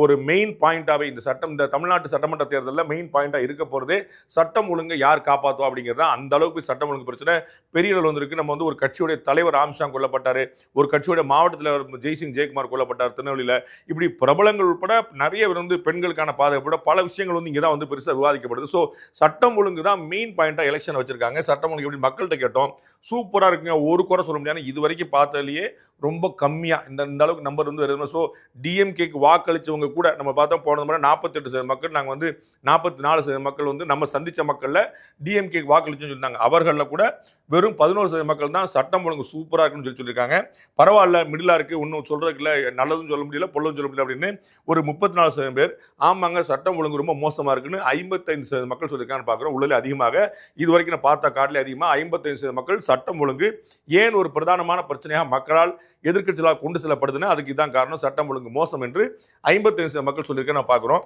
ஒரு மெயின் பாயிண்டாவே இந்த தமிழ்நாட்டு சட்டமன்ற தேர்தலில் மெயின் பாயிண்டா இருக்க போறதே சட்டம் ஒழுங்கு யார் காப்பாற்றுவா அப்படிங்கிறது தான். அந்த அளவுக்கு சட்டம் ஒழுங்கு பிரச்சனை பெரிய அளவில் வந்திருக்கு. நம்ம ஒரு கட்சியுடைய தலைவர் ஆம்ஸ்டாங் கொல்லப்பட்டாரு, ஒரு கட்சியுடைய மாவட்ட தலைவர் ஜெய்சிங் ஜெயக்குமார் கொல்லப்பட்டார் திருநெல்வேலியில். இப்படி பிரபலங்கள் உட்பட நிறைய பெண்களுக்கான பாதுகாப்பு பல விஷயங்கள் இங்கே தான் பெருசாக விவாதிக்கப்படுது. ஸோ சட்டம் ஒழுங்கு தான் மெயின் பாயிண்டா எலெக்ஷன் வச்சிருக்காங்க. சட்டம் ஒழுங்கு எப்படி மக்கள்கிட்ட கேட்டோம், சூப்பரா இருக்குங்க, ஒரு குறை சொல்ல முடியாது, இது வரைக்கும் பார்த்ததுலயே ரொம்ப கம்மியா இந்த அளவுக்கு நம்பர் வருது. ஸோ டிஎம்கேக்கு வாக்களிச்சவங்க கூட நம்ம பார்த்தோம் போன முறை 48% மக்கள், நாங்கள் 44% மக்கள் நம்ம சந்திச்ச மக்கள்ல டிஎம்கேக்கு வாக்களிச்சுன்னு சொன்னாங்க. அவர்களில் கூட வெறும் 11% மக்கள் தான் சட்டம் ஒழுங்கு சூப்பரா இருக்குன்னு சொல்லியிருக்காங்க. பரவாயில்ல, மிடிலா இருக்கு, ஒன்றும் சொல்றதுக்கு இல்லை, நல்லதும் சொல்ல முடியல பொல்லும் சொல்ல முடியல அப்படின்னு ஒரு 34% பேர் ஆமாங்க சட்டம் ஒழுங்கு ரொம்ப மோசமா இருக்குன்னு 55% மக்கள் சொல்லியிருக்கான்னு பார்க்குறோம். உள்ளே அதிகமாக இது வரைக்கும் நான் பார்த்த காட்டிலே அதிகமாக 55% மக்கள் சட்டம் ஒழுங்கு ஏன் ஒரு பிரதானமான பிரச்சனையாக மக்களால் எதிர்க்கட்சிகளால் கொண்டு செல்லப்படுதுன்னா அதுக்கு இதான் காரணம், சட்டம் ஒழுங்கு மோசம் என்று 55% மக்கள் சொல்லியிருக்க நான் பார்க்குறோம்.